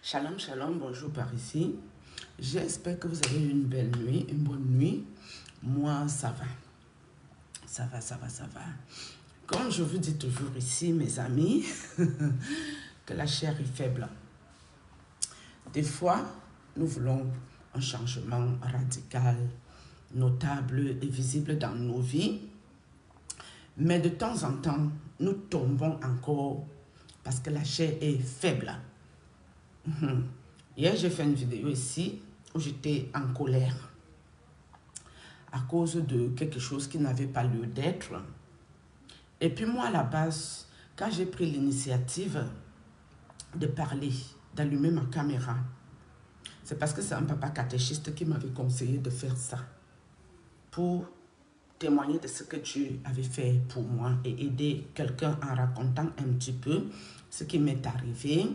Shalom, shalom, bonjour par ici. J'espère que vous avez eu une belle nuit, une bonne nuit. Moi, ça va. Ça va. Comme je vous dis toujours ici, mes amis, que la chair est faible. Des fois, nous voulons un changement radical, notable et visible dans nos vies. Mais de temps en temps, nous tombons encore parce que la chair est faible. Hier, j'ai fait une vidéo ici où j'étais en colère à cause de quelque chose qui n'avait pas lieu d'être. Et puis moi, à la base, quand j'ai pris l'initiative de parler, d'allumer ma caméra, c'est parce que c'est un papa catéchiste qui m'avait conseillé de faire ça pour témoigner de ce que Dieu avait fait pour moi et aider quelqu'un en racontant un petit peu ce qui m'est arrivé,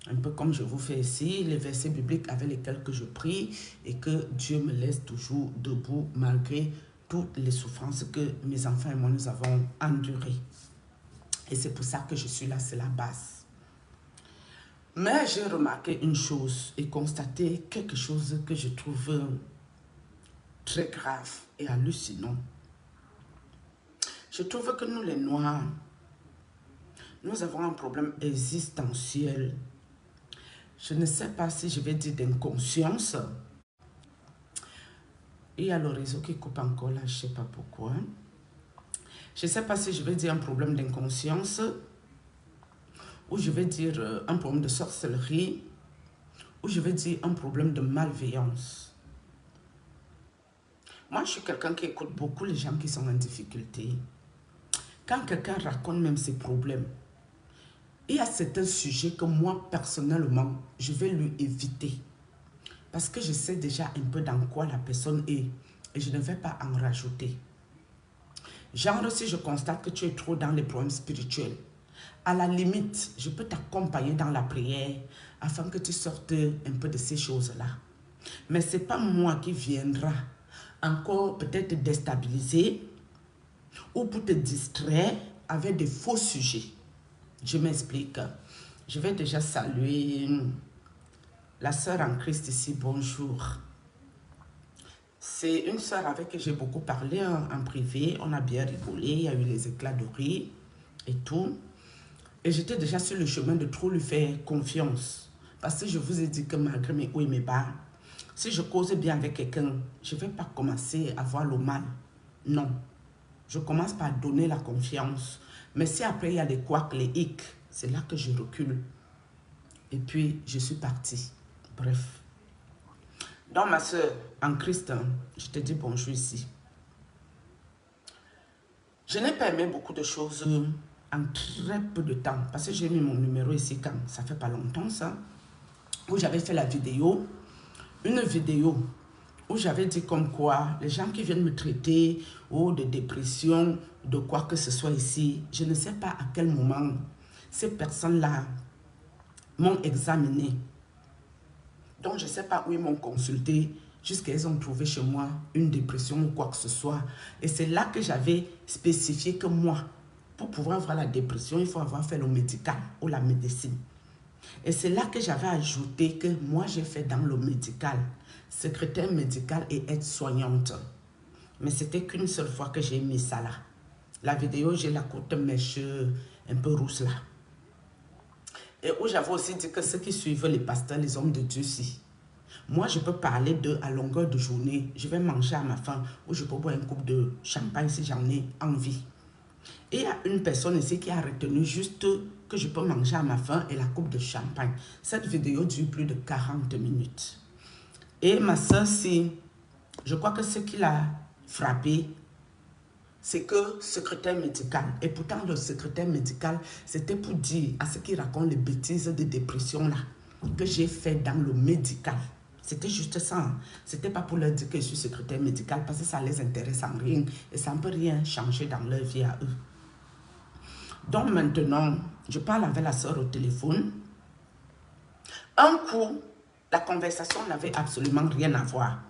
un peu comme je vous fais ici, les versets bibliques avec lesquels que je prie et que Dieu me laisse toujours debout malgré toutes les souffrances que mes enfants et moi nous avons endurées. Et c'est pour ça que je suis là, c'est la base. Mais j'ai remarqué une chose et constaté quelque chose que je trouve très grave et hallucinant. Je trouve que nous les Noirs, nous avons un problème existentiel. Je ne sais pas si je vais dire d'inconscience. Il y a le réseau qui coupe encore là, je ne sais pas pourquoi. Je ne sais pas si je vais dire un problème d'inconscience ou je vais dire un problème de sorcellerie ou je vais dire un problème de malveillance. Moi, je suis quelqu'un qui écoute beaucoup les gens qui sont en difficulté. Quand quelqu'un raconte même ses problèmes, il y a certains sujets que moi, personnellement, je vais lui éviter. Parce que je sais déjà un peu dans quoi la personne est. Et je ne vais pas en rajouter. Genre, si je constate que tu es trop dans les problèmes spirituels, à la limite, je peux t'accompagner dans la prière afin que tu sortes un peu de ces choses-là. Mais ce n'est pas moi qui viendra encore peut-être déstabiliser ou pour te distraire avec des faux sujets. Je m'explique. Je vais déjà saluer la sœur en Christ ici. Bonjour. C'est une sœur avec qui j'ai beaucoup parlé en privé. On a bien rigolé. Il y a eu les éclats de rire et tout. Et j'étais déjà sur le chemin de trop lui faire confiance. Parce que je vous ai dit que malgré mes hauts et mes bas, si je cause bien avec quelqu'un, je ne vais pas commencer à voir le mal. Non. Je commence par donner la confiance. Mais si après il y a les couacs, les hicks, c'est là que je recule. Et puis, je suis partie. Bref. Donc, ma soeur, en Christ, je te dis bonjour ici. Je n'ai pas aimé beaucoup de choses en très peu de temps. Parce que j'ai mis mon numéro ici quand ça fait pas longtemps, ça. Où j'avais fait la vidéo. Une vidéo où j'avais dit comme quoi les gens qui viennent me traiter ou de dépression, de quoi que ce soit ici, je ne sais pas à quel moment ces personnes-là m'ont examiné. Donc, je ne sais pas où ils m'ont consulté jusqu'à ils ont trouvé chez moi une dépression ou quoi que ce soit. Et c'est là que j'avais spécifié que moi, pour pouvoir avoir la dépression, il faut avoir fait le médical ou la médecine. Et c'est là que j'avais ajouté que moi, j'ai fait dans le médical, secrétaire médicale et aide-soignante. Mais c'était qu'une seule fois que j'ai mis ça là. La vidéo, j'ai la courte mèche un peu rousse là. Et où j'avais aussi dit que ceux qui suivent les pasteurs, les hommes de Dieu, si. Moi, je peux parler d'eux à longueur de journée. Je vais manger à ma faim ou je peux boire une coupe de champagne si j'en ai envie. Et il y a une personne ici qui a retenu juste que je peux manger à ma faim et la coupe de champagne. Cette vidéo dure plus de 40 minutes. Et ma soeur, si, je crois que ce qui l'a frappé, c'est que secrétaire médical. Et pourtant, le secrétaire médical, c'était pour dire à ceux qui racontent les bêtises de dépression là, que j'ai fait dans le médical. C'était juste ça. C'était pas pour leur dire que je suis secrétaire médical parce que ça les intéresse en rien et ça ne peut rien changer dans leur vie à eux. Donc maintenant, je parle avec la soeur au téléphone. Un coup, la conversation n'avait absolument rien à voir.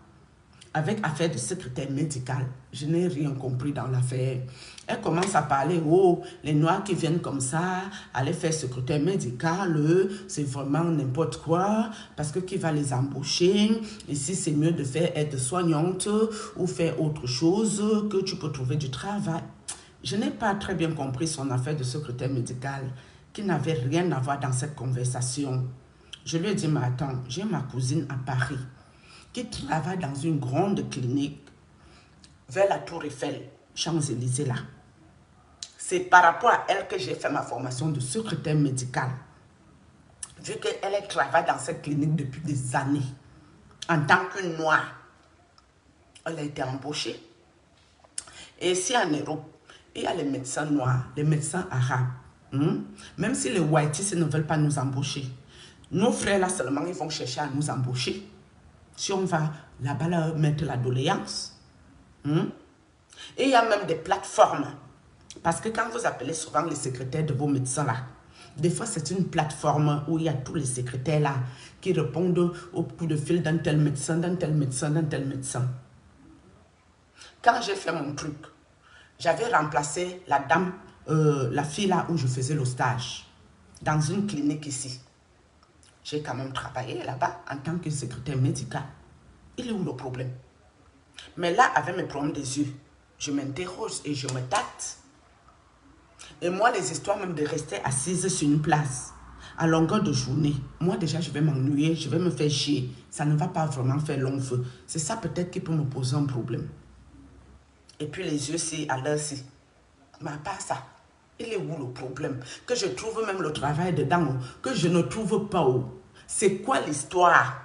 avec affaire de secrétaire médical. Je n'ai rien compris dans l'affaire. Elle commence à parler, oh, les Noirs qui viennent comme ça, aller faire secrétaire médical, c'est vraiment n'importe quoi, parce que qui va les embaucher? Ici, c'est mieux de faire aide-soignante ou faire autre chose, que tu peux trouver du travail. Je n'ai pas très bien compris son affaire de secrétaire médical, qui n'avait rien à voir dans cette conversation. Je lui ai dit, mais attends, j'ai ma cousine à Paris, qui travaille dans une grande clinique vers la Tour Eiffel, Champs-Élysées là. C'est par rapport à elle que j'ai fait ma formation de secrétaire médical. Vu qu'elle travaille dans cette clinique depuis des années, en tant que noire, elle a été embauchée. Et ici en Europe, il y a les médecins noirs, les médecins arabes. Même si les whiteys ne veulent pas nous embaucher, nos frères là seulement, ils vont chercher à nous embaucher. Si on va là-bas leur mettre la doléance. Et il y a même des plateformes. Parce que quand vous appelez souvent les secrétaires de vos médecins là, des fois c'est une plateforme où il y a tous les secrétaires là qui répondent au coup de fil d'un tel médecin, d'un tel médecin, d'un tel médecin. Quand j'ai fait mon truc, j'avais remplacé la dame, la fille là où je faisais le stage, dans une clinique ici. J'ai quand même travaillé là-bas en tant que secrétaire médical. Il est où le problème? Mais là, avec mes problèmes des yeux, je m'interroge et je me tâte. Et moi, les histoires même de rester assise sur une place à longueur de journée, moi déjà, je vais m'ennuyer, je vais me faire chier. Ça ne va pas vraiment faire long feu. C'est ça peut-être qui peut me poser un problème. Et puis les yeux, si à l'heure-ci. Mais à part ça, il est où le problème? Que je trouve même le travail dedans, que je ne trouve pas où. C'est quoi l'histoire?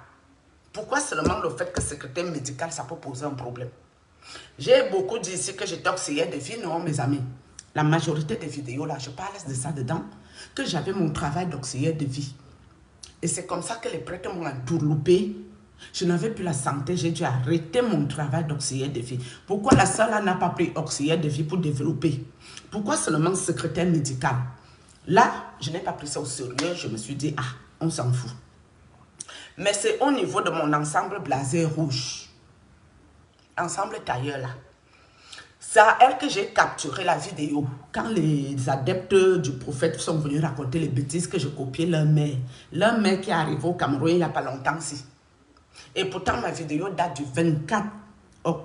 Pourquoi seulement le fait que secrétaire médical, ça peut poser un problème? J'ai beaucoup dit ici que j'étais auxiliaire de vie, non, mes amis. La majorité des vidéos là, je parle de ça dedans, que j'avais mon travail d'auxiliaire de vie. Et c'est comme ça que les prêtres m'ont entourloupé. Je n'avais plus la santé, j'ai dû arrêter mon travail d'auxiliaire de vie. Pourquoi la salle n'a pas pris auxiliaire de vie pour développer? Pourquoi seulement secrétaire médical? Là, je n'ai pas pris ça au sérieux, je me suis dit, ah, on s'en fout. Mais c'est au niveau de mon ensemble blasé rouge. Ensemble tailleur là. C'est à elle que j'ai capturé la vidéo. Quand les adeptes du prophète sont venus raconter les bêtises que je copiais leur mère. Leur mère qui est arrivée au Cameroun il n'y a pas longtemps ici. Et pourtant ma vidéo date du 24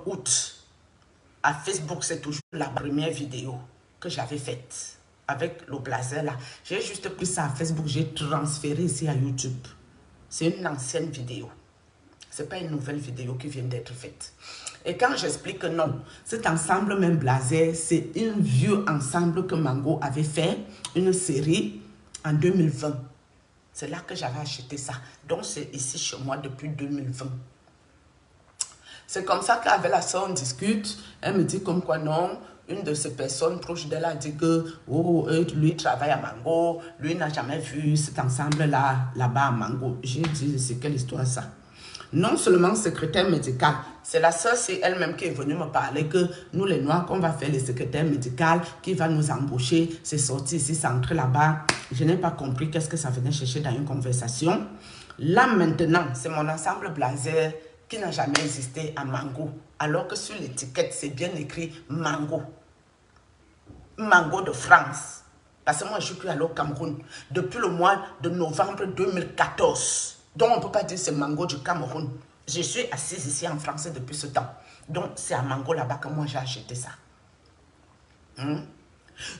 août. À Facebook, c'est toujours la première vidéo que j'avais faite. Avec le blazer là. J'ai juste pris ça à Facebook, j'ai transféré ici à YouTube. C'est une ancienne vidéo. Ce n'est pas une nouvelle vidéo qui vient d'être faite. Et quand j'explique que non, cet ensemble même blazer, c'est un vieux ensemble que Mango avait fait, une série en 2020. C'est là que j'avais acheté ça. Donc c'est ici chez moi depuis 2020. C'est comme ça qu'avec la soeur on discute. Elle me dit comme quoi non. Une de ces personnes proches d'elle a dit que oh, lui travaille à Mango. Lui n'a jamais vu cet ensemble-là, là-bas à Mango. J'ai dit, c'est quelle histoire ça? Non seulement secrétaire médical, c'est la soeur, c'est elle-même qui est venue me parler que nous les Noirs, qu'on va faire les secrétaires médicaux, qui va nous embaucher, c'est sorti ici, c'est entré là-bas. Je n'ai pas compris qu'est-ce que ça venait chercher dans une conversation. Là maintenant, c'est mon ensemble blazer qui n'a jamais existé à Mango. Alors que sur l'étiquette, c'est bien écrit Mango. Mango de France. Parce que moi, je suis plus allé au Cameroun depuis le mois de novembre 2014. Donc, on ne peut pas dire c'est Mango du Cameroun. Je suis assise ici en France depuis ce temps. Donc, c'est à Mango là-bas que moi, j'ai acheté ça.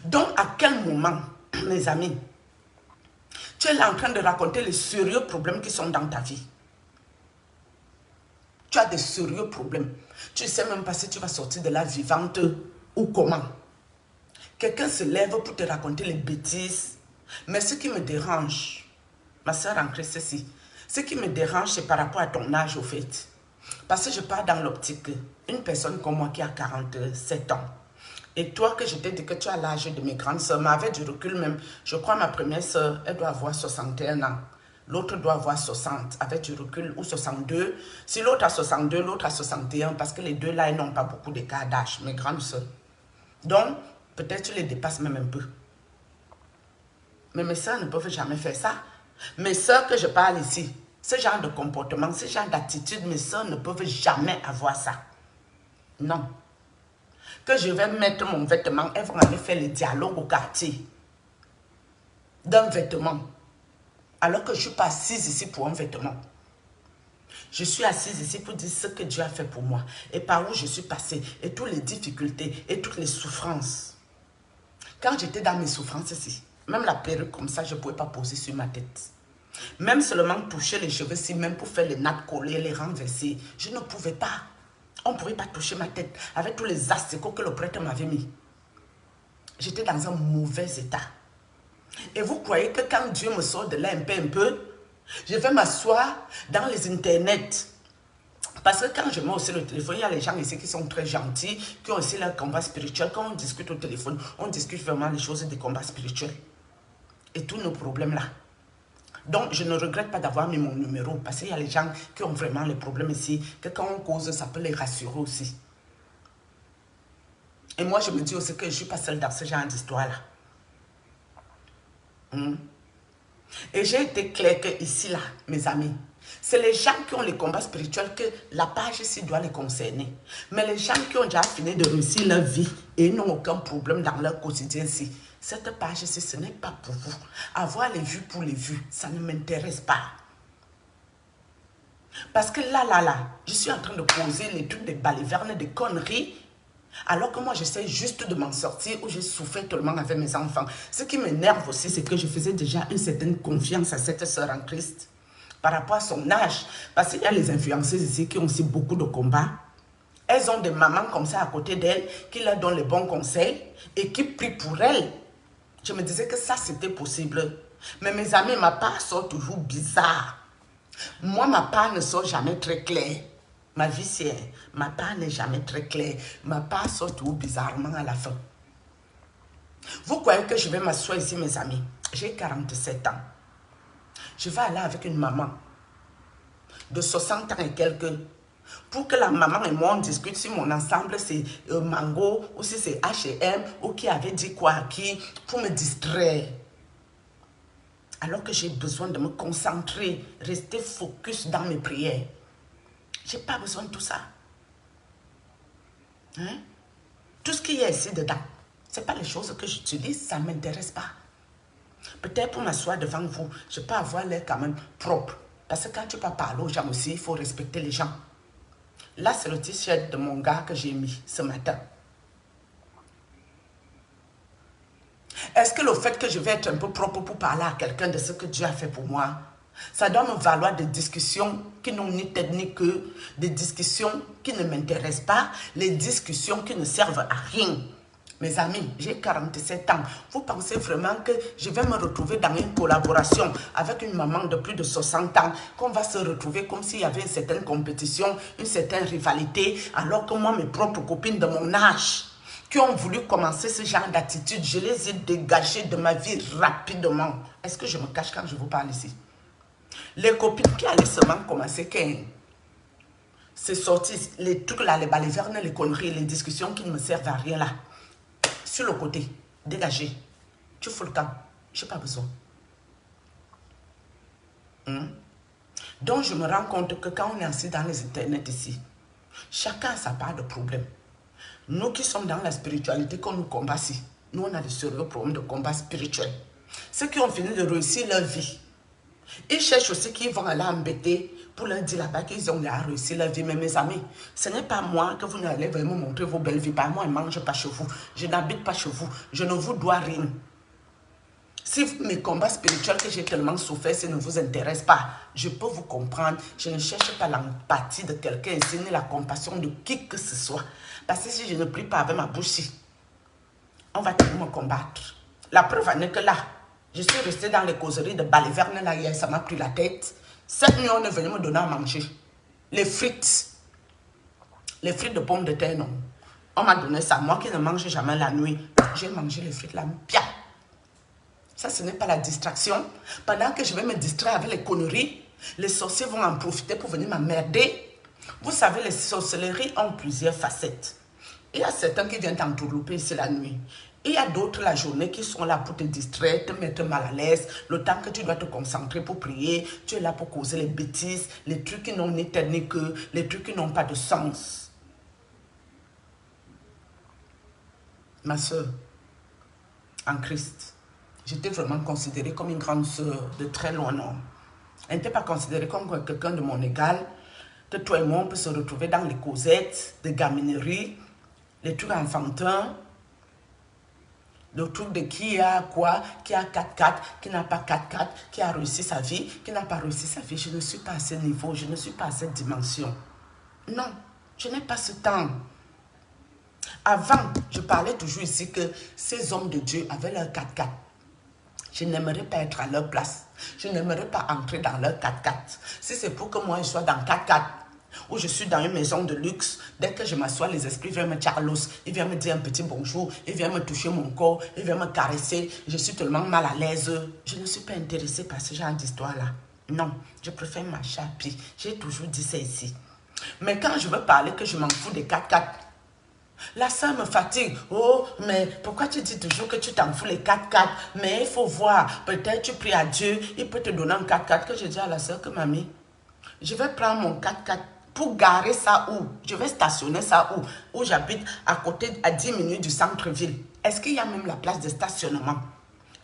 Donc, à quel moment, mes amis, tu es là en train de raconter les sérieux problèmes qui sont dans ta vie? Tu as des sérieux problèmes. Tu ne sais même pas si tu vas sortir de là vivante ou comment. Quelqu'un se lève pour te raconter les bêtises. Mais ce qui me dérange, ma soeur en Christ, ceci, ce qui me dérange, c'est par rapport à ton âge, au fait. Parce que je pars dans l'optique, une personne comme moi qui a 47 ans, et toi que je t'ai dit que tu as l'âge de mes grandes soeurs, mais avec du recul même, je crois ma première soeur, elle doit avoir 61 ans. L'autre doit avoir 60, avec du recul, ou 62. Si l'autre a 62, l'autre a 61, parce que les deux là, ils n'ont pas beaucoup d'écart d'âge, mes grandes soeurs. Donc, peut-être tu les dépasses même un peu. Mais mes soeurs ne peuvent jamais faire ça. Mes soeurs que je parle ici, ce genre de comportement, ce genre d'attitude, mes soeurs ne peuvent jamais avoir ça. Non. Que je vais mettre mon vêtement, elles vont aller faire le dialogue au quartier d'un vêtement. Alors que je ne suis pas assise ici pour un vêtement. Je suis assise ici pour dire ce que Dieu a fait pour moi et par où je suis passée et toutes les difficultés et toutes les souffrances. Quand j'étais dans mes souffrances ici, même la perruque comme ça, je ne pouvais pas poser sur ma tête. Même seulement toucher les cheveux ici, même pour faire les nattes collées, les renverser, je ne pouvais pas. On ne pouvait pas toucher ma tête avec tous les asticots que le prêtre m'avait mis. J'étais dans un mauvais état. Et vous croyez que quand Dieu me sort de là un peu, je vais m'asseoir dans les internets. Parce que quand je mets aussi le téléphone, il y a les gens ici qui sont très gentils, qui ont aussi leur combat spirituel. Quand on discute au téléphone, on discute vraiment les choses des combats spirituels. Et tous nos problèmes là. Donc, je ne regrette pas d'avoir mis mon numéro parce qu'il y a les gens qui ont vraiment les problèmes ici, que quand on cause, ça peut les rassurer aussi. Et moi, je me dis aussi que je ne suis pas seule dans ce genre d'histoire-là. Et j'ai été claire que ici, là, mes amis, c'est les gens qui ont les combats spirituels que la page ici doit les concerner. Mais les gens qui ont déjà fini de réussir leur vie et n'ont aucun problème dans leur quotidien ici, cette page ici, ce n'est pas pour vous. Avoir les vues pour les vues, ça ne m'intéresse pas. Parce que là, je suis en train de poser les trucs des balivernes, des conneries, alors que moi, j'essaie juste de m'en sortir où j'ai souffert tellement avec mes enfants. Ce qui m'énerve aussi, c'est que je faisais déjà une certaine confiance à cette sœur en Christ par rapport à son âge. Parce qu'il y a les influenceuses ici qui ont aussi beaucoup de combats. Elles ont des mamans comme ça à côté d'elles qui leur donnent les bons conseils et qui prient pour elles. Je me disais que ça, c'était possible. Mais mes amis, ma part sort toujours bizarre. Moi, ma part ne sort jamais très claire. Ma vie, c'est... Ma part n'est jamais très claire. Ma part sort toujours bizarrement à la fin. Vous croyez que je vais m'asseoir ici, mes amis? J'ai 47 ans. Je vais aller avec une maman de 60 ans et quelques. Pour que la maman et moi, on discute si mon ensemble, c'est Mango, ou si c'est H&M, ou qui avait dit quoi à qui, pour me distraire. Alors que j'ai besoin de me concentrer, rester focus dans mes prières. Je n'ai pas besoin de tout ça. Hein? Tout ce qu'il y a ici dedans, ce n'est pas les choses que j'utilise, ça ne m'intéresse pas. Peut-être pour m'asseoir devant vous, je peux avoir l'air quand même propre. Parce que quand tu peux parler aux gens aussi, il faut respecter les gens. Là, c'est le t-shirt de mon gars que j'ai mis ce matin. Est-ce que le fait que je vais être un peu propre pour parler à quelqu'un de ce que Dieu a fait pour moi, ça doit me valoir des discussions qui n'ont ni tête ni queue, des discussions qui ne m'intéressent pas, les discussions qui ne servent à rien. Mes amis, j'ai 47 ans. Vous pensez vraiment que je vais me retrouver dans une collaboration avec une maman de plus de 60 ans, qu'on va se retrouver comme s'il y avait une certaine compétition, une certaine rivalité, alors que moi, mes propres copines de mon âge, qui ont voulu commencer ce genre d'attitude, je les ai dégagées de ma vie rapidement. Est-ce que je me cache quand je vous parle ici? Les copines qui allaient seulement commencer, c'est sorti, les trucs là, les balivernes, les conneries, les discussions qui ne me servent à rien là. Sur le côté, dégagé. Tu fous le camp. Je n'ai pas besoin. Donc, je me rends compte que quand on est assis dans les internets ici, chacun a sa part de problème. Nous qui sommes dans la spiritualité, qu'on nous combat ici, nous, on a de sérieux problèmes de combat spirituel. Ceux qui ont fini de réussir leur vie, ils cherchent aussi qu'ils vont aller embêter pour leur dire là-bas qu'ils ont réussi leur vie. Mais mes amis, ce n'est pas moi que vous n'allez vraiment montrer vos belles vies. Par moi, je ne mange pas chez vous. Je n'habite pas chez vous. Je ne vous dois rien. Si mes combats spirituels que j'ai tellement souffert, ça ne vous intéresse pas, je peux vous comprendre. Je ne cherche pas l'empathie de quelqu'un ici, ni la compassion de qui que ce soit. Parce que si je ne prie pas avec ma bouche, on va toujours me combattre. La preuve en est que là, je suis restée dans les causeries de balivernes là hier, ça m'a pris la tête. Cette nuit, on est venu me donner à manger. Les frites de pommes de terre, non. On m'a donné ça. Moi qui ne mange jamais la nuit, j'ai mangé les frites là, bien. Ça, ce n'est pas la distraction. Pendant que je vais me distraire avec les conneries, les sorciers vont en profiter pour venir m'emmerder. Vous savez, les sorcelleries ont plusieurs facettes. Il y a certains qui viennent t'entourlouper ici la nuit. Il y a d'autres la journée qui sont là pour te distraire, te mettre mal à l'aise. Le temps que tu dois te concentrer pour prier, tu es là pour causer les bêtises, les trucs qui n'ont ni tête ni queue, les trucs qui n'ont pas de sens. Ma soeur, en Christ, j'étais vraiment considérée comme une grande soeur de très loin, non. Elle n'était pas considérée comme quelqu'un de mon égal, que toi et moi, on peut se retrouver dans les causettes de gaminerie, les trucs enfantins, le truc de qui a quoi, qui a 4-4, qui n'a pas 4-4, qui a réussi sa vie, qui n'a pas réussi sa vie. Je ne suis pas à ce niveau, je ne suis pas à cette dimension. Non, je n'ai pas ce temps. Avant, je parlais toujours ici que ces hommes de Dieu avaient leur 4-4. Je n'aimerais pas être à leur place. Je n'aimerais pas entrer dans leur 4-4. Si c'est pour que moi je sois dans 4-4, ou je suis dans une maison de luxe, dès que je m'assois, les esprits viennent me Charlos, ils viennent me dire un petit bonjour, ils viennent me toucher mon corps, ils viennent me caresser, je suis tellement mal à l'aise. Je ne suis pas intéressée par ce genre d'histoire-là. Non, je préfère marcher à pied. J'ai toujours dit ça ici. Mais quand je veux parler que je m'en fous des 4-4, là, ça me fatigue. Oh, mais pourquoi tu dis toujours que tu t'en fous les 4-4? Mais il faut voir. Peut-être tu pries à Dieu, il peut te donner un 4-4. Que je dis à la soeur que mamie, je vais prendre mon 4-4 pour garer ça où? Je vais stationner ça où? Où j'habite à côté, à 10 minutes du centre-ville. Est-ce qu'il y a même la place de stationnement?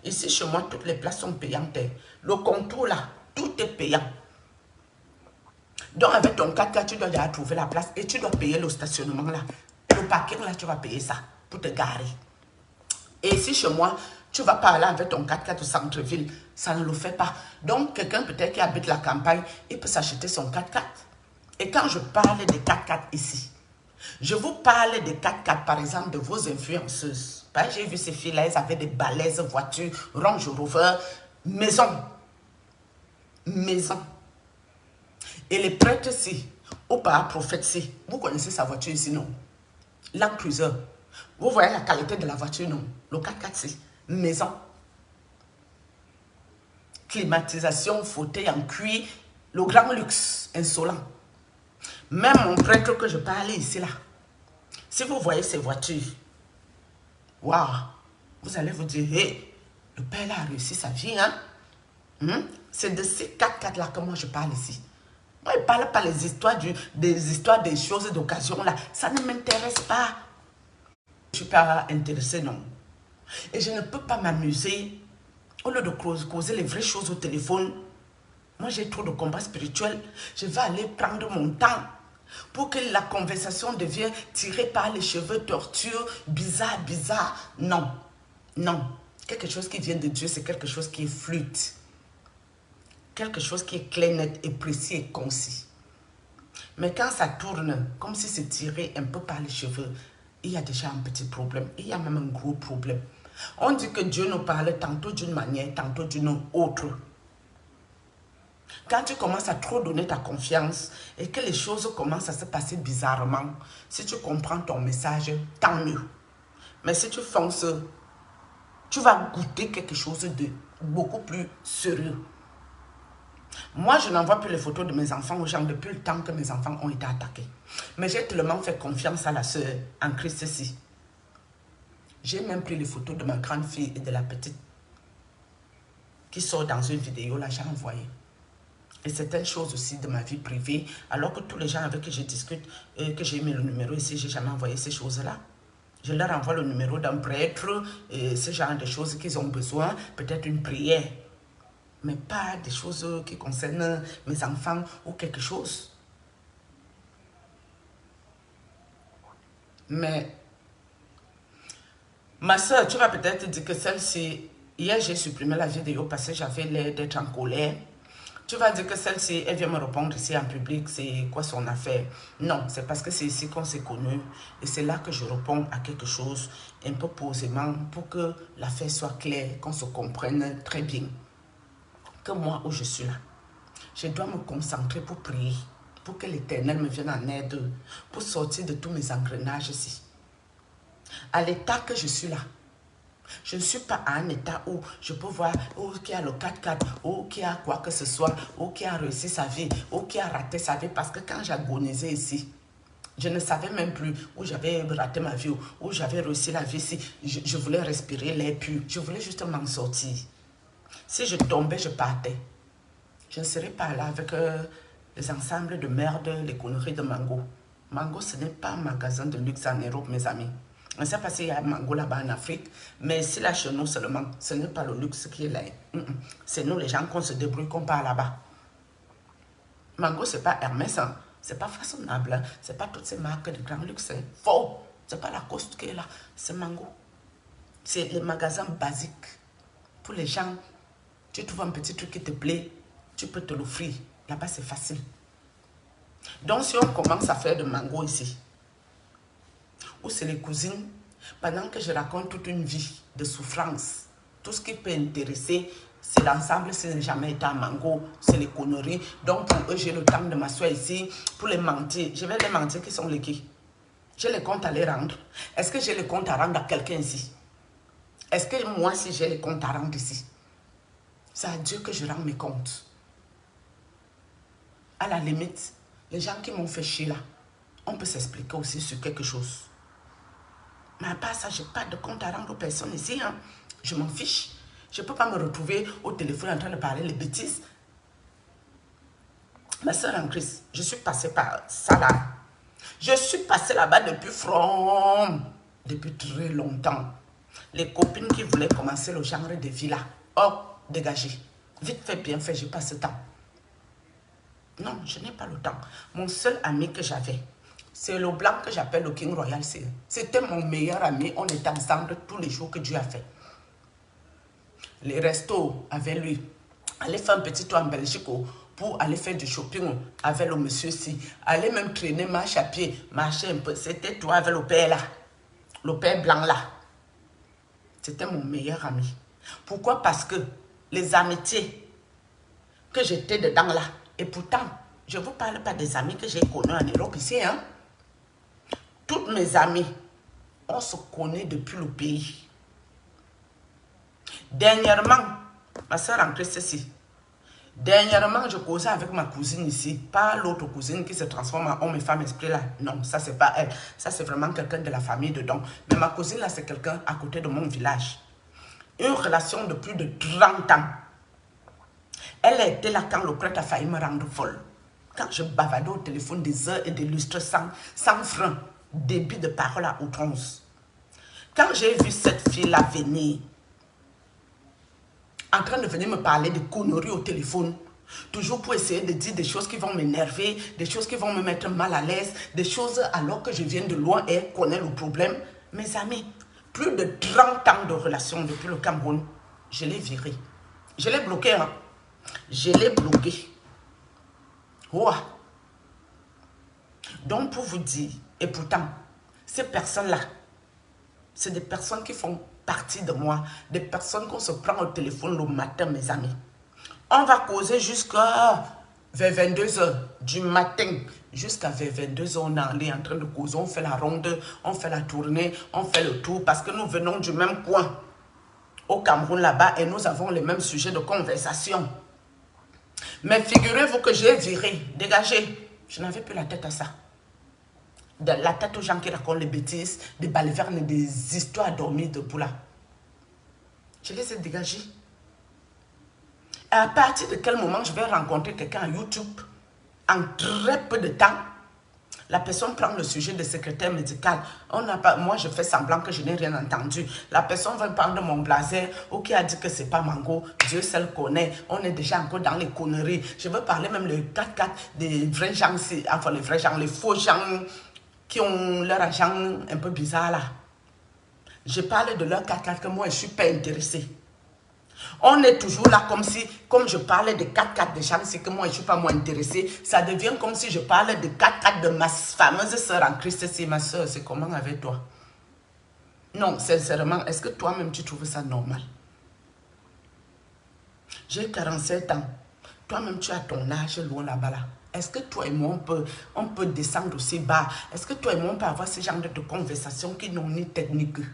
Ici, chez moi, toutes les places sont payantes. Le contour là, tout est payant. Donc, avec ton 4x4, tu dois déjà trouver la place et tu dois payer le stationnement là. Le parking là, tu vas payer ça pour te garer. Et si chez moi, tu vas pas aller avec ton 4x4 au centre-ville, ça ne le fait pas. Donc, quelqu'un peut-être qui habite la campagne, il peut s'acheter son 4x4. Et quand je parle des 4x4 ici, je vous parle des 4x4, par exemple, de vos influenceuses. J'ai vu ces filles-là, elles avaient des balaises voitures, Range Rover, maison. Maison. Et les prêtres ici, ou par prophète ici, vous connaissez sa voiture ici, non? Land Cruiser. Vous voyez la qualité de la voiture, non? Le 4x4, c'est maison. Climatisation, fauteuil en cuir, le grand luxe, insolent. Même mon prêtre que je parlais ici, là, si vous voyez ces voitures, waouh, vous allez vous dire, hé, le père là a réussi sa vie, hein? C'est de ces 4x4 là que moi je parle ici. Moi, je ne parle pas des histoires des choses d'occasion là. Ça ne m'intéresse pas. Je ne suis pas intéressée, non. Et je ne peux pas m'amuser. Au lieu de causer les vraies choses au téléphone, moi j'ai trop de combats spirituels. Je vais aller prendre mon temps pour que la conversation devienne tirée par les cheveux, torture, bizarre, bizarre. Non, non. Quelque chose qui vient de Dieu, c'est quelque chose qui est fluide. Quelque chose qui est clair, net et précis et concis. Mais quand ça tourne, comme si c'est tiré un peu par les cheveux, il y a déjà un petit problème. Il y a même un gros problème. On dit que Dieu nous parle tantôt d'une manière, tantôt d'une autre. Quand tu commences à trop donner ta confiance et que les choses commencent à se passer bizarrement, si tu comprends ton message, tant mieux. Mais si tu fonces, tu vas goûter quelque chose de beaucoup plus sérieux. Moi, je n'envoie plus les photos de mes enfants aux gens depuis le temps que mes enfants ont été attaqués. Mais j'ai tellement fait confiance à la sœur en Christ ici. J'ai même pris les photos de ma grande fille et de la petite qui sort dans une vidéo, là, j'ai envoyé. Et certaines choses aussi de ma vie privée, alors que tous les gens avec qui je discute, que j'ai mis le numéro ici, j'ai jamais envoyé ces choses-là. Je leur envoie le numéro d'un prêtre, et ce genre de choses qu'ils ont besoin, peut-être une prière. Mais pas des choses qui concernent mes enfants ou quelque chose. Mais, ma soeur, tu vas peut-être dire que celle-ci, hier j'ai supprimé la vidéo parce que j'avais l'air d'être en colère. Tu vas dire que celle-ci, elle vient me répondre ici en public, c'est quoi son affaire? Non, c'est parce que c'est ici qu'on s'est connus. Et c'est là que je réponds à quelque chose un peu posément pour que l'affaire soit claire, qu'on se comprenne très bien. Que moi, où je suis là, je dois me concentrer pour prier, pour que l'Éternel me vienne en aide, pour sortir de tous mes engrenages ici. À l'état que je suis là, je ne suis pas à un état où je peux voir qui a le 4x4, ou qui a quoi que ce soit, ou qui a réussi sa vie, ou qui a raté sa vie. Parce que quand j'agonisais ici, Je ne savais même plus où j'avais raté ma vie, où j'avais réussi la vie. Si je voulais respirer l'air pur, je voulais juste m'en sortir. Si je tombais, je partais. Je ne serais pas là avec les ensembles de merde, les conneries de Mango. Mango, ce n'est pas un magasin de luxe en Europe, mes amis. On ne sait pas s'il y a Mango là-bas en Afrique, mais ici, là, chez nous seulement, ce n'est pas le luxe qui est là. C'est nous, les gens, qu'on se débrouille, qu'on part là-bas. Mango, ce n'est pas Hermès, hein. Ce n'est pas façonnable. Hein. Ce n'est pas toutes ces marques de grand luxe. Hein. Faux. Ce n'est pas Lacoste qui est là. C'est Mango. C'est les magasins basiques. Pour les gens, tu trouves un petit truc qui te plaît, tu peux te l'offrir. Là-bas, c'est facile. Donc, si on commence à faire de Mango ici, où c'est les cousines, pendant que je raconte toute une vie de souffrance, tout ce qui peut intéresser, c'est l'ensemble, c'est jamais été à Mango, c'est les conneries. Donc, pour eux, j'ai le temps de m'asseoir ici pour les mentir. Je vais les mentir qui sont les qui. J'ai les comptes à les rendre. Est-ce que j'ai les comptes à rendre à quelqu'un ici? Est-ce que moi, si j'ai les comptes à rendre ici, c'est à Dieu que je rends mes comptes. À la limite, les gens qui m'ont fait chier là, on peut s'expliquer aussi sur quelque chose. Mais à part ça, je n'ai pas de compte à rendre aux personnes ici. Hein. Je m'en fiche. Je ne peux pas me retrouver au téléphone en train de parler les bêtises. Ma soeur en Christ, je suis passée par ça là. Je suis passée là-bas depuis très longtemps. Les copines qui voulaient commencer le genre de vie là, oh, dégagez. Vite fait, bien fait, je passe ce temps. Non, je n'ai pas le temps. Mon seul ami que j'avais, c'est le blanc que j'appelle le King Royal. C'était mon meilleur ami. On était ensemble tous les jours que Dieu a fait. Les restos avec lui. Aller faire un petit tour en Belgique pour aller faire du shopping avec le monsieur-ci. Aller même traîner, marcher à pied, marcher un peu. C'était toi avec le père là. Le père blanc là. C'était mon meilleur ami. Pourquoi? Parce que les amitiés que j'étais dedans là, et pourtant, je ne vous parle pas des amis que j'ai connus en Europe ici, hein. Toutes mes amies, on se connaît depuis le pays. Dernièrement, ma soeur en Christ ici, dernièrement, je causais avec ma cousine ici, pas l'autre cousine qui se transforme en homme et femme esprit là. Non, ça c'est pas elle. Ça c'est vraiment quelqu'un de la famille dedans. Mais ma cousine là, c'est quelqu'un à côté de mon village. Une relation de plus de 30 ans. Elle était là quand le prêtre a failli me rendre folle. Quand je bavardais au téléphone des heures et des lustres sans frein, débit de parole à outrance. Quand j'ai vu cette fille-là venir, en train de venir me parler de conneries au téléphone, toujours pour essayer de dire des choses qui vont m'énerver, des choses qui vont me mettre mal à l'aise, des choses alors que je viens de loin et elle connaît le problème. Mes amis, plus de 30 ans de relation depuis le Cameroun, je l'ai viré. Je l'ai bloqué, hein. Je l'ai bloqué. Ouah. Donc, pour vous dire, et pourtant, ces personnes-là, c'est des personnes qui font partie de moi, des personnes qu'on se prend au téléphone le matin, mes amis. On va causer jusqu'à vers 22h du matin, jusqu'à vers 22h, on est en train de causer, on fait la ronde, on fait la tournée, on fait le tour, parce que nous venons du même coin, au Cameroun là-bas, et nous avons les mêmes sujets de conversation. Mais figurez-vous que j'ai viré, dégagé. Je n'avais plus la tête à ça. De la tête aux gens qui racontent les bêtises, des balivernes et des histoires à dormir debout là. Je les ai dégagés. Et à partir de quel moment je vais rencontrer quelqu'un à YouTube, en très peu de temps, la personne prend le sujet de secrétaire médical. Moi, je fais semblant que je n'ai rien entendu. La personne va prendre mon blazer ou qui a dit que c'est pas Mango. Dieu seul connaît. On est déjà encore dans les conneries. Je veux parler même le 4x4 des vrais gens, enfin les vrais gens, les faux gens qui ont leur argent un peu bizarre là. Je parle de leur 4x4 que moi, je ne suis pas intéressée. On est toujours là comme je parlais de 4x4 de gens, c'est que moi je ne suis pas moins intéressée. Ça devient comme si je parlais de 4x4 de ma fameuse soeur en Christ. C'est ma soeur, c'est comment avec toi? Non, sincèrement, est-ce que toi-même tu trouves ça normal? J'ai 47 ans. Toi-même tu as ton âge loin là-bas là. Est-ce que toi et moi on peut descendre aussi bas? Est-ce que toi et moi on peut avoir ce genre de conversations qui n'ont ni tête ni queue?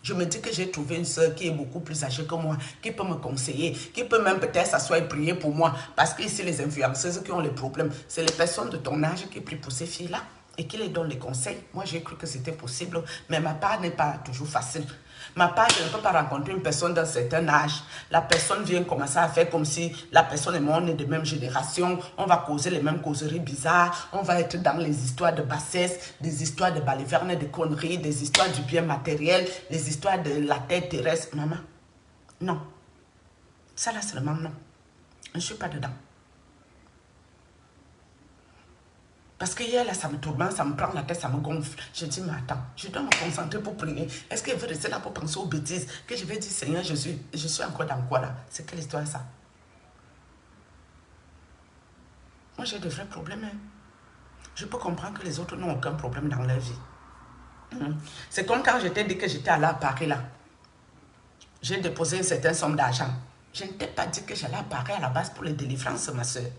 Je me dis que j'ai trouvé une soeur qui est beaucoup plus âgée que moi, qui peut me conseiller, qui peut même peut-être s'asseoir et prier pour moi. Parce que ici, les influenceuses qui ont les problèmes, c'est les personnes de ton âge qui prient pour ces filles-là. et qui les donne les conseils. Moi, j'ai cru que c'était possible, mais ma part n'est pas toujours facile. Ma part, je ne peux pas rencontrer une personne d'un certain âge. La personne vient commencer à faire comme si la personne et moi, on est de même génération. On va causer les mêmes causeries bizarres. On va être dans les histoires de bassesse, des histoires de balivernes, de conneries, des histoires du bien matériel, les histoires de la terre terrestre. Maman, non. Ça là, seulement non. Je ne suis pas dedans. Parce que hier, là, ça me tourmente, ça me prend la tête, ça me gonfle. Je dis, mais attends, je dois me concentrer pour prier. Est-ce qu'il veut rester là pour penser aux bêtises? Que je vais dire, Seigneur, je suis encore dans quoi là? C'est quelle histoire ça? Moi, j'ai de vrais problèmes. Hein. Je peux comprendre que les autres n'ont aucun problème dans leur vie. C'est comme quand je t'ai dit que j'étais allée à Paris là. J'ai déposé une certaine somme d'argent. Je ne t'ai pas dit que j'allais à Paris à la base pour les délivrances, ma soeur.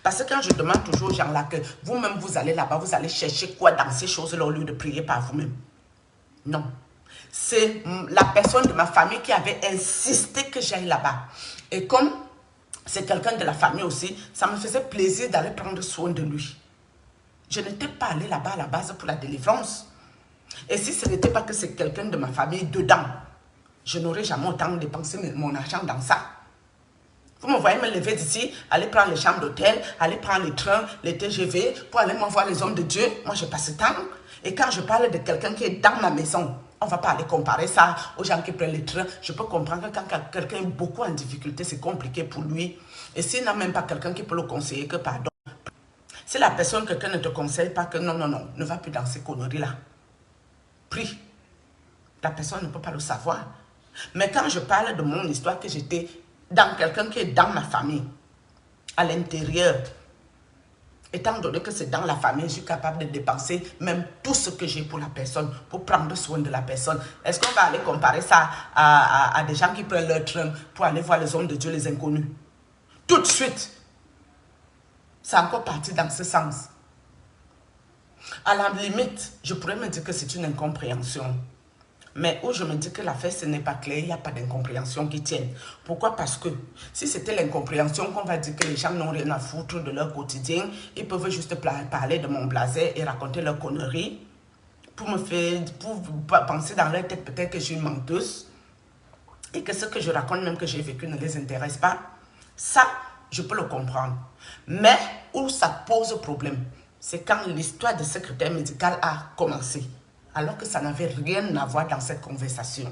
Parce que quand je demande toujours aux gens là que vous-même vous allez là-bas, vous allez chercher quoi dans ces choses-là au lieu de prier par vous-même. Non. C'est la personne de ma famille qui avait insisté que j'aille là-bas. Et comme c'est quelqu'un de la famille aussi, ça me faisait plaisir d'aller prendre soin de lui. Je n'étais pas allée là-bas à la base pour la délivrance. Et si ce n'était pas que c'est quelqu'un de ma famille dedans, je n'aurais jamais autant dépensé mon argent dans ça. Vous me voyez me lever d'ici, aller prendre les chambres d'hôtel, aller prendre les trains, les TGV, pour aller voir les hommes de Dieu. Moi, je passe temps. Et quand je parle de quelqu'un qui est dans ma maison, on ne va pas aller comparer ça aux gens qui prennent les trains. Je peux comprendre que quand quelqu'un est beaucoup en difficulté, c'est compliqué pour lui. Et s'il n'a même pas quelqu'un qui peut le conseiller, que pardon. Si la personne, quelqu'un ne te conseille pas que non, ne va plus dans ces conneries-là. Prie. La personne ne peut pas le savoir. Mais quand je parle de mon histoire, que j'étais dans quelqu'un qui est dans ma famille, à l'intérieur, étant donné que c'est dans la famille, je suis capable de dépenser même tout ce que j'ai pour la personne, pour prendre soin de la personne. Est-ce qu'on va aller comparer ça à des gens qui prennent leur train pour aller voir les hommes de Dieu, les inconnus? Tout de suite, c'est encore parti dans ce sens. À la limite, je pourrais me dire que c'est une incompréhension. Mais où je me dis que l'affaire, ce n'est pas clair, il n'y a pas d'incompréhension qui tienne. Pourquoi? Parce que si c'était l'incompréhension qu'on va dire que les gens n'ont rien à foutre de leur quotidien, ils peuvent juste parler de mon blazer et raconter leurs conneries pour penser dans leur tête peut-être que je suis une menteuse et que ce que je raconte, même que j'ai vécu, ne les intéresse pas. Ça, je peux le comprendre. Mais où ça pose problème, c'est quand l'histoire de secrétaire médical a commencé. Alors que ça n'avait rien à voir dans cette conversation.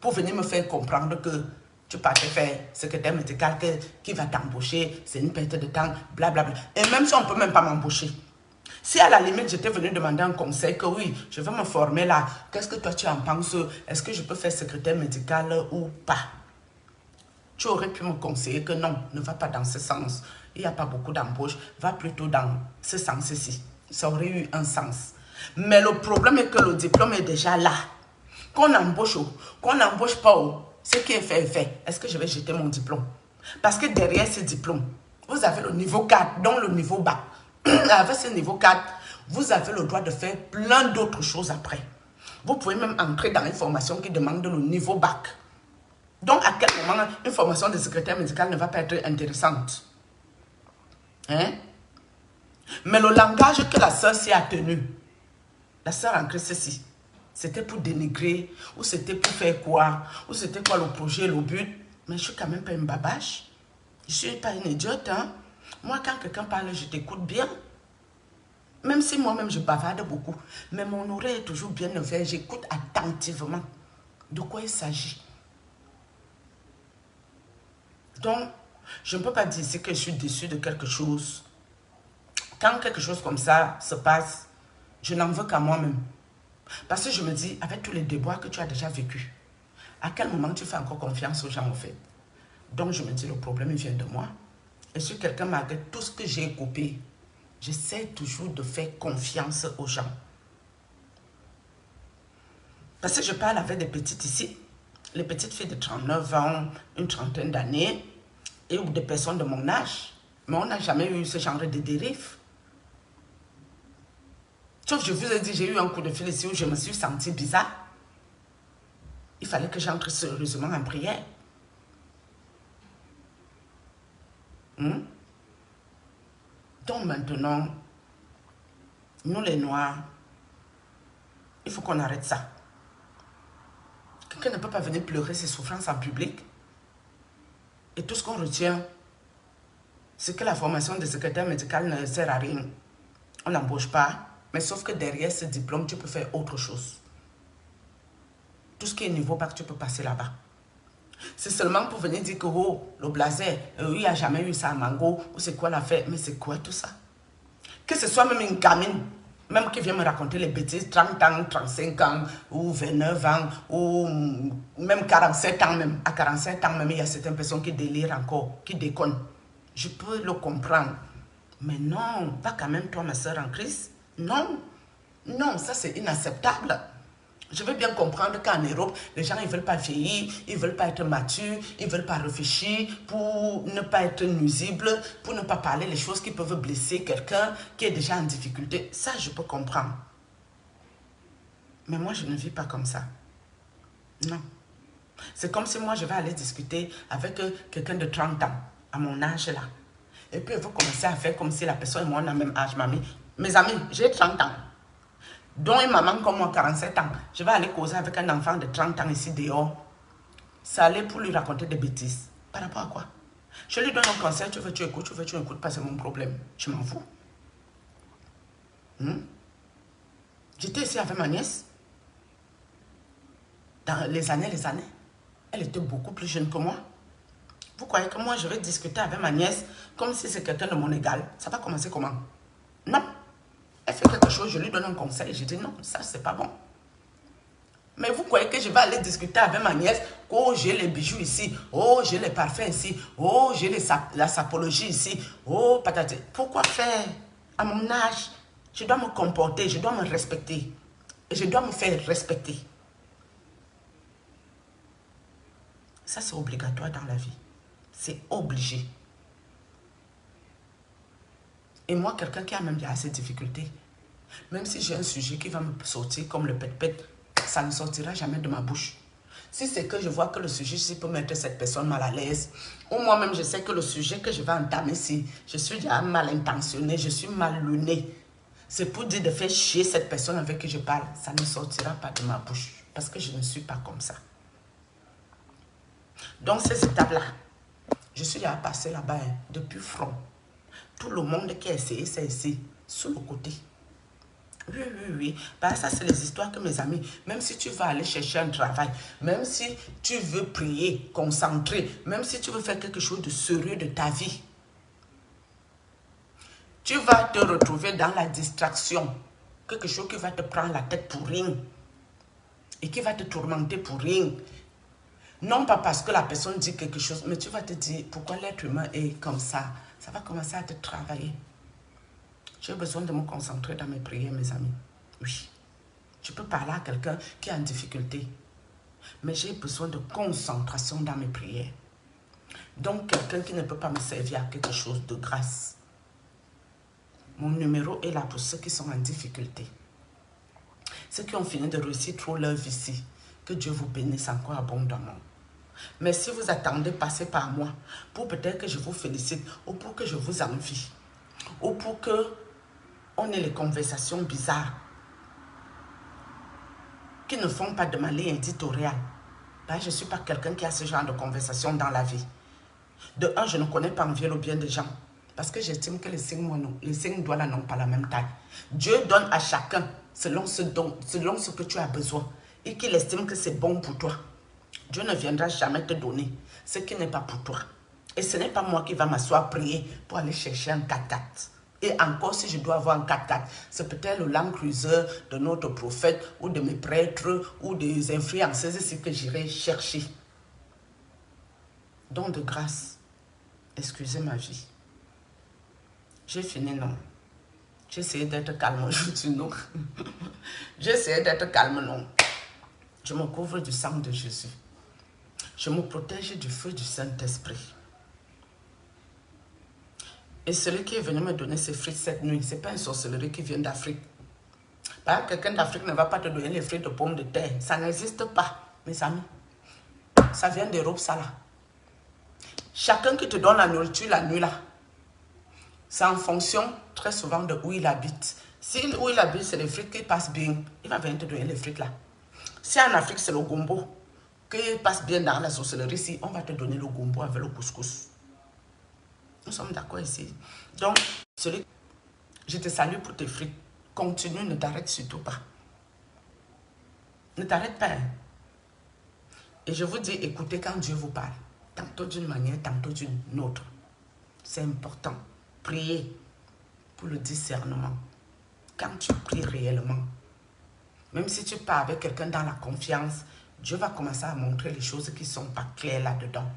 Pour venir me faire comprendre que tu partais faire secrétaire médical qui va t'embaucher, c'est une perte de temps, blablabla. Et même si on ne peut même pas m'embaucher. Si à la limite, j'étais venu demander un conseil que oui, je veux me former là, qu'est-ce que toi tu en penses? Est-ce que je peux faire secrétaire médical ou pas? Tu aurais pu me conseiller que non, ne va pas dans ce sens. Il n'y a pas beaucoup d'embauches, va plutôt dans ce sens-ci. Ça aurait eu un sens. Mais le problème est que le diplôme est déjà là. Qu'on embauche ou qu'on n'embauche pas, ce qui est fait est fait. Est-ce que je vais jeter mon diplôme? Parce que derrière ce diplôme, vous avez le niveau 4, donc le niveau bas. Avec ce niveau 4, vous avez le droit de faire plein d'autres choses après. Vous pouvez même entrer dans une formation qui demande le niveau bac. Donc, à quel moment une formation de secrétaire médical ne va pas être intéressante? Hein? Mais le langage que la sœur s'y a tenu, la sœur en Christ ceci, c'était pour dénigrer, ou c'était pour faire quoi, ou c'était quoi le projet, le but. Mais je suis quand même pas une babache. Je suis pas une idiote. Hein? Moi, quand quelqu'un parle, je t'écoute bien. Même si moi-même, je bavarde beaucoup. Mais mon oreille est toujours bien ouverte. J'écoute attentivement de quoi il s'agit. Donc, je ne peux pas dire ici que je suis déçue de quelque chose. Quand quelque chose comme ça se passe, je n'en veux qu'à moi-même. Parce que je me dis, avec tous les déboires que tu as déjà vécu, à quel moment tu fais encore confiance aux gens en fait? Donc je me dis, le problème il vient de moi. Et si quelqu'un malgré tout ce que j'ai coupé, j'essaie toujours de faire confiance aux gens. Parce que je parle avec des petites ici, les petites filles de 39 ans, une trentaine d'années, et ou des personnes de mon âge. Mais on n'a jamais eu ce genre de dérive. Sauf je vous ai dit, j'ai eu un coup de fil ici où je me suis sentie bizarre. Il fallait que j'entre sérieusement en prière. Donc maintenant, Nous les Noirs, il faut qu'on arrête ça. Quelqu'un ne peut pas venir pleurer ses souffrances en public. Et tout ce qu'on retient, c'est que la formation de secrétaire médical ne sert à rien. On n'embauche pas, mais sauf que derrière ce diplôme, tu peux faire autre chose. Tout ce qui est niveau bac, tu peux passer là-bas. C'est seulement pour venir dire que oh, le blazer, il n'y a jamais eu ça à Mango, ou c'est quoi l'affaire, mais c'est quoi tout ça? Que ce soit même une gamine, même qui vient me raconter les bêtises, 30 ans, 35 ans, ou 29 ans, ou même 47 ans même. À 47 ans même, il y a certaines personnes qui délirent encore, qui déconnent. Je peux le comprendre. Mais non, pas quand même toi, ma soeur en Christ. Non, non, ça c'est inacceptable. Je veux bien comprendre qu'en Europe, les gens ne veulent pas vieillir, ils ne veulent pas être matures, ils ne veulent pas réfléchir pour ne pas être nuisibles, pour ne pas parler les choses qui peuvent blesser quelqu'un qui est déjà en difficulté. Ça, je peux comprendre. Mais moi, je ne vis pas comme ça. Non. C'est comme si moi, je vais aller discuter avec quelqu'un de 30 ans, à mon âge là. Et puis, vous commencez à faire comme si la personne et moi, on a le même âge, mamie. Mes amis, j'ai 30 ans. Dont une maman comme moi, 47 ans, je vais aller causer avec un enfant de 30 ans ici dehors. Ça allait pour lui raconter des bêtises. Par rapport à quoi? Je lui donne un conseil, tu veux, tu écoutes, tu veux, tu n'écoutes pas, c'est mon problème. Je m'en fous. J'étais ici avec ma nièce. Dans les années. Elle était beaucoup plus jeune que moi. Vous croyez que moi, je vais discuter avec ma nièce comme si c'est quelqu'un de mon égal? Ça va commencer comment? Non. Elle fait quelque chose, je lui donne un conseil. Je dis non, ça, c'est pas bon. Mais vous croyez que je vais aller discuter avec ma nièce? Oh, j'ai les bijoux ici. Oh, j'ai les parfums ici. Oh, j'ai la sapologie ici. Oh, patati. Pourquoi faire? À mon âge, je dois me comporter, je dois me respecter. Et je dois me faire respecter. Ça, c'est obligatoire dans la vie. C'est obligé. Et moi, quelqu'un qui a même déjà ces difficultés, même si j'ai un sujet qui va me sortir comme le pet-pet, ça ne sortira jamais de ma bouche. Si c'est que je vois que le sujet ici peut mettre cette personne mal à l'aise, ou moi-même je sais que le sujet que je vais entamer, si je suis déjà mal intentionné, je suis mal luné, c'est pour dire de faire chier cette personne avec qui je parle, ça ne sortira pas de ma bouche, parce que je ne suis pas comme ça. Donc ces étapes-là, je suis déjà passé là-bas, depuis front. Tout le monde qui a essayé ça ici, sur le côté. Oui. Bah, ça, c'est les histoires que mes amis, même si tu vas aller chercher un travail, même si tu veux prier, concentrer, même si tu veux faire quelque chose de sérieux de ta vie, tu vas te retrouver dans la distraction. Quelque chose qui va te prendre la tête pour rien. Et qui va te tourmenter pour rien. Non pas parce que la personne dit quelque chose, mais tu vas te dire, pourquoi l'être humain est comme ça? Ça va commencer à te travailler. J'ai besoin de me concentrer dans mes prières, mes amis. Oui. Je peux parler à quelqu'un qui est en difficulté. Mais j'ai besoin de concentration dans mes prières. Donc, quelqu'un qui ne peut pas me servir à quelque chose de grâce. Mon numéro est là pour ceux qui sont en difficulté. Ceux qui ont fini de réussir trop leur vie ici. Que Dieu vous bénisse encore abondamment. Mais si vous attendez passer par moi, pour peut-être que je vous félicite, ou pour que je vous envie, ou pour que on ait les conversations bizarres, qui ne font pas de ma ligne éditoriale, ben, je ne suis pas quelqu'un qui a ce genre de conversation dans la vie. De un, je ne connais pas envier le bien des gens, parce que j'estime que les signes doigts n'ont pas la même taille. Dieu donne à chacun selon ce que tu as besoin, et qu'il estime que c'est bon pour toi. Dieu ne viendra jamais te donner ce qui n'est pas pour toi. Et ce n'est pas moi qui va m'asseoir prier pour aller chercher un 4x4. Et encore, si je dois avoir un 4x4, c'est peut-être le Land Cruiser de notre prophète ou de mes prêtres ou des influenceuses ici que j'irai chercher. Donc de grâce, excusez ma vie. J'ai fini, non. J'ai essayé d'être calme aujourd'hui, non. J'ai essayé d'être calme, non. Je me couvre du sang de Jésus. Je me protège du feu du Saint-Esprit. Et celui qui est venu me donner ces frites cette nuit, ce n'est pas une sorcellerie qui vient d'Afrique. Quelqu'un d'Afrique ne va pas te donner les frites de pommes de terre. Ça n'existe pas, mes amis. Ça vient d'Europe, ça là. Chacun qui te donne la nourriture la nuit là, c'est en fonction très souvent de où il habite. Si où il habite, c'est les frites qui passent bien, il va venir te donner les frites là. Si en Afrique, c'est le gombo qui passe bien dans la sorcellerie, ici, on va te donner le gombo avec le couscous. Nous sommes d'accord ici. Donc, je te salue pour tes frites. Continue, ne t'arrête surtout pas. Ne t'arrête pas. Hein. Et je vous dis, écoutez quand Dieu vous parle. Tantôt d'une manière, tantôt d'une autre. C'est important. Priez pour le discernement. Quand tu pries réellement, même si tu pars avec quelqu'un dans la confiance, Dieu va commencer à montrer les choses qui ne sont pas claires là-dedans.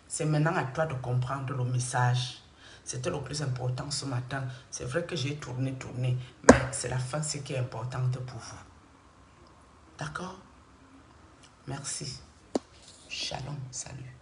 C'est maintenant à toi de comprendre le message. C'était le plus important ce matin. C'est vrai que j'ai tourné, mais c'est la fin, ce qui est important pour vous. D'accord? Merci. Shalom, salut.